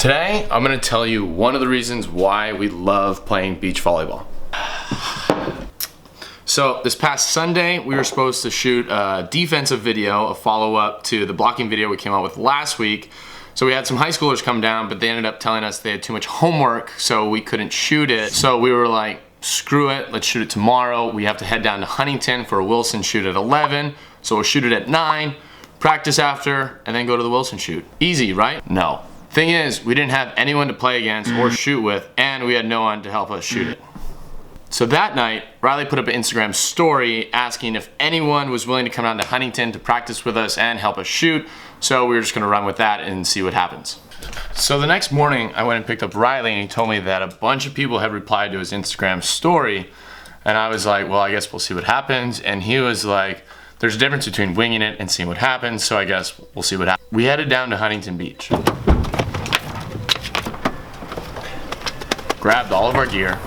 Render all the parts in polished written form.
Today, I'm gonna tell you one of the reasons why we love playing beach volleyball. So this past Sunday, we were supposed to shoot a defensive video, a follow-up to the blocking video we came out with last week. So we had some high schoolers come down, but they ended up telling us they had too much homework, so we couldn't shoot it. So we were like, screw it, let's shoot it tomorrow. We have to head down to Huntington for a Wilson shoot at 11, so we'll shoot it at 9, practice after, and then go to the Wilson shoot. Easy, right? No. Thing is, we didn't have anyone to play against or shoot with, and we had no one to help us shoot it. So that night, Riley put up an Instagram story asking if anyone was willing to come down to Huntington to practice with us and help us shoot. So we were just gonna run with that and see what happens. So the next morning, I went and picked up Riley and he told me that a bunch of people had replied to his Instagram story. And I was like, well, I guess we'll see what happens. And he was like, there's a difference between winging it and seeing what happens. So I guess we'll see what happens. We headed down to Huntington Beach. Grabbed all of our gear.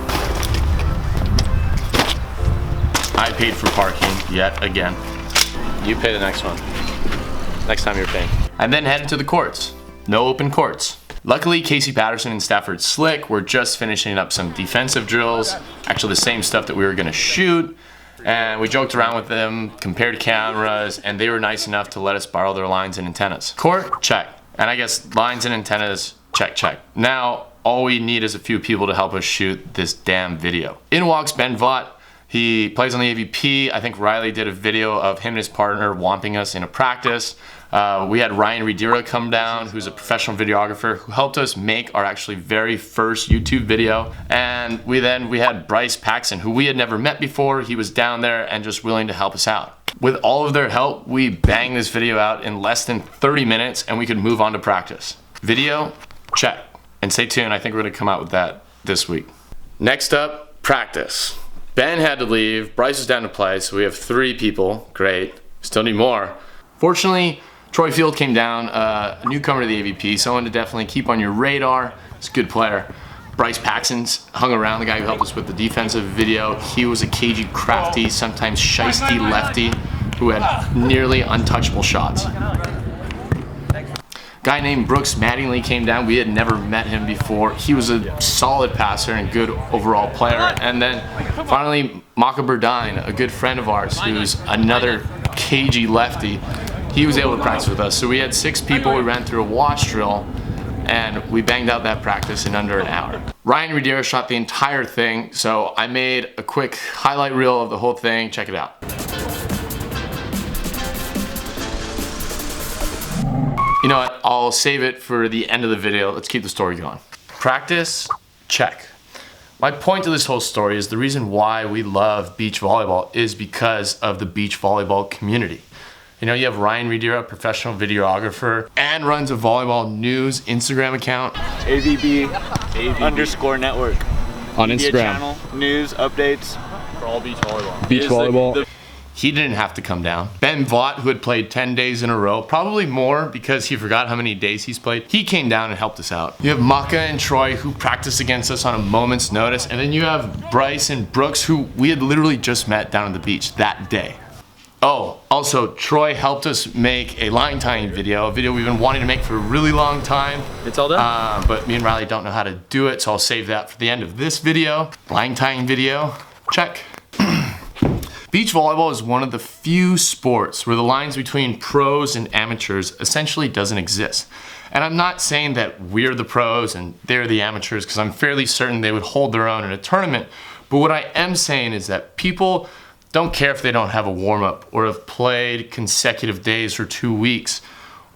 I paid for parking yet again. You pay the next one. Next time you're paying. And then headed to the courts. No open courts. Luckily, Casey Patterson and Stafford Slick were just finishing up some defensive drills. Actually the same stuff that we were gonna shoot. And we joked around with them, compared cameras, and they were nice enough to let us borrow their lines and antennas. Court, check. And I guess lines and antennas, check, check. Now, all we need is a few people to help us shoot this damn video. In walks Ben Vaught. He plays on the AVP. I think Riley did a video of him and his partner womping us in a practice. We had Ryan Redira come down, who's a professional videographer, who helped us make our actually very first YouTube video. And we had Brice Paxson, who we had never met before. He was down there and just willing to help us out. With all of their help, we banged this video out in less than 30 minutes and we could move on to practice. Video, check. And stay tuned, I think we're gonna come out with that this week. Next up, practice. Ben had to leave, Brice is down to play, so we have 3 people, great. Still need more. Fortunately, Troy Field came down, a newcomer to the AVP, someone to definitely keep on your radar. He's a good player. Brice Paxson's hung around, the guy who helped us with the defensive video. He was a cagey, crafty, sometimes shisty lefty who had nearly untouchable shots. Guy named Mattingly came down. We had never met him before. He was a solid passer and good overall player. And then finally, McKibbin, a good friend of ours, who's another cagey lefty. He was able to practice with us. So we had 6 people. We ran through a wash drill and we banged out that practice in under an hour. Ryan Redira shot the entire thing. So I made a quick highlight reel of the whole thing. Check it out. You know what, I'll save it for the end of the video. Let's keep the story going. Practice, check. My point to this whole story is the reason why we love beach volleyball is because of the beach volleyball community. You know, you have Ryan Redira, professional videographer, and runs a volleyball news Instagram account. AVB _network. On Media Instagram. Channel, news, updates. For all beach volleyball. Beach volleyball. He didn't have to come down. Ben Vaught, who had played 10 days in a row, probably more because he forgot how many days he's played, he came down and helped us out. You have Maka and Troy, who practiced against us on a moment's notice, and then you have Brice and Brooks, who we had literally just met down at the beach that day. Oh, also, Troy helped us make a line tying video, a video we've been wanting to make for a really long time. It's all done. But me and Riley don't know how to do it, so I'll save that for the end of this video. Line tying video, check. Beach volleyball is one of the few sports where the lines between pros and amateurs essentially doesn't exist. And I'm not saying that we're the pros and they're the amateurs, because I'm fairly certain they would hold their own in a tournament. But what I am saying is that people don't care if they don't have a warm-up or have played consecutive days for 2 weeks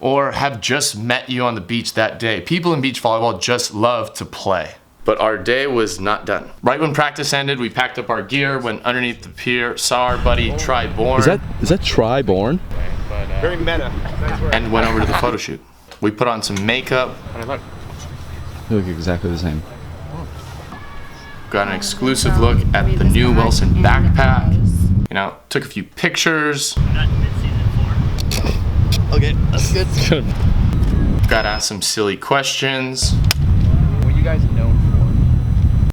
or have just met you on the beach that day. People in beach volleyball just love to play. But our day was not done. Right when practice ended, we packed up our gear, went underneath the pier, saw our buddy Tri-Born. Is that Tri-Born? Very meta. And went over to the photo shoot. We put on some makeup. They look exactly the same. Got an exclusive look at the new Wilson backpack. You know, took a few pictures. Okay, that's good. Got asked some silly questions. What are you guys known for?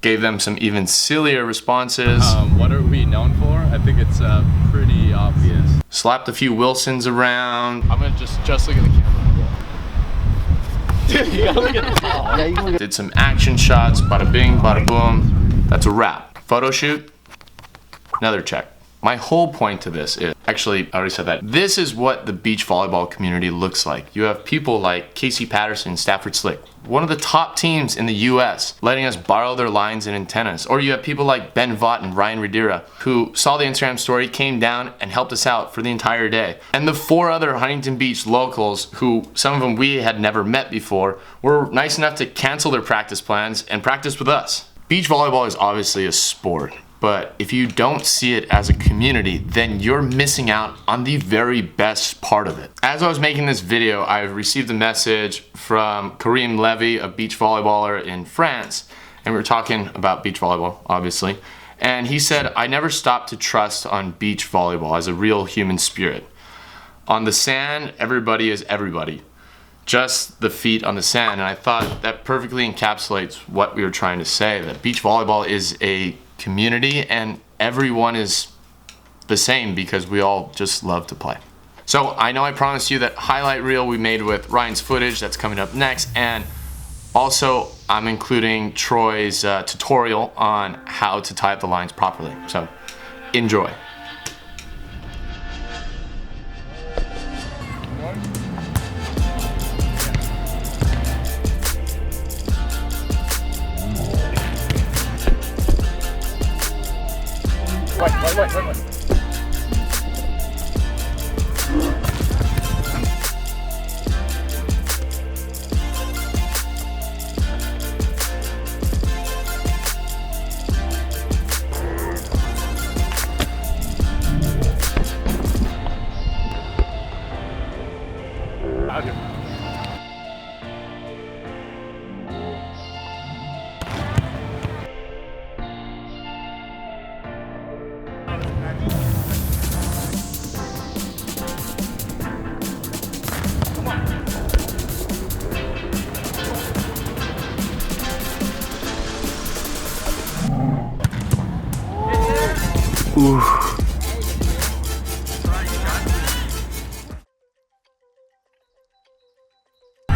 Gave them some even sillier responses. What are we known for? I think it's pretty obvious. Slapped a few Wilsons around. I'm gonna just look at the camera. Did some action shots, bada bing, bada boom. That's a wrap. Photo shoot, another check. My whole point to this is, actually, I already said that. This is what the beach volleyball community looks like. You have people like Casey Patterson, Stafford Slick, one of the top teams in the US, letting us borrow their lines and antennas. Or you have people like Ben Vaught and Ryan Redira, who saw the Instagram story, came down and helped us out for the entire day. And the 4 other Huntington Beach locals, who some of them we had never met before, were nice enough to cancel their practice plans and practice with us. Beach volleyball is obviously a sport, but if you don't see it as a community, then you're missing out on the very best part of it. As I was making this video, I received a message from Karim Levy, a beach volleyballer in France, and we were talking about beach volleyball, obviously. And he said, I never stopped to trust on beach volleyball as a real human spirit. On the sand, everybody is everybody. Just the feet on the sand. And I thought that perfectly encapsulates what we were trying to say, that beach volleyball is a community and everyone is the same because we all just love to play. So I know I promised you that highlight reel we made with Ryan's footage that's coming up next, and also I'm including Troy's tutorial on how to tie up the lines properly. So enjoy. Right.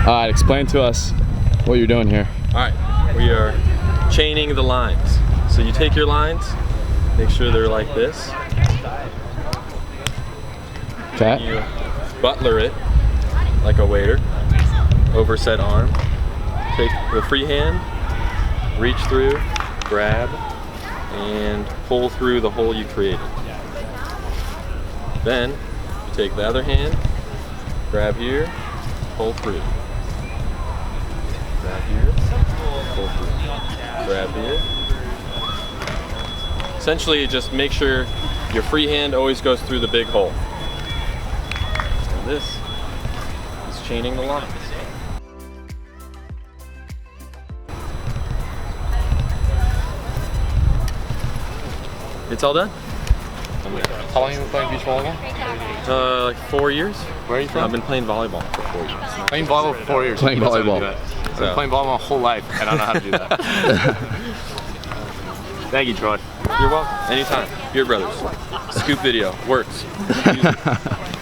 Alright, explain to us what you're doing here. Alright, we are chaining the lines. So you take your lines, make sure they're like this. Okay. You butler it like a waiter over said arm. Take the free hand, reach through, grab, and pull through the hole you created. Then you take the other hand, grab here, pull through. Grab here, pull through. Grab here. Essentially, just make sure your free hand always goes through the big hole. And this is chaining the lines. It's all done. How long have you been playing beach volleyball? Like 4 years. Where are you from? I've been playing volleyball for 4 years. Playing volleyball for 4 years. Playing That's how to do volleyball. that. I've been playing volleyball my whole life. I don't know how to do that. Thank you, Troy. You're welcome. Anytime. Beer Brothers. Scoop video. Works. Use it.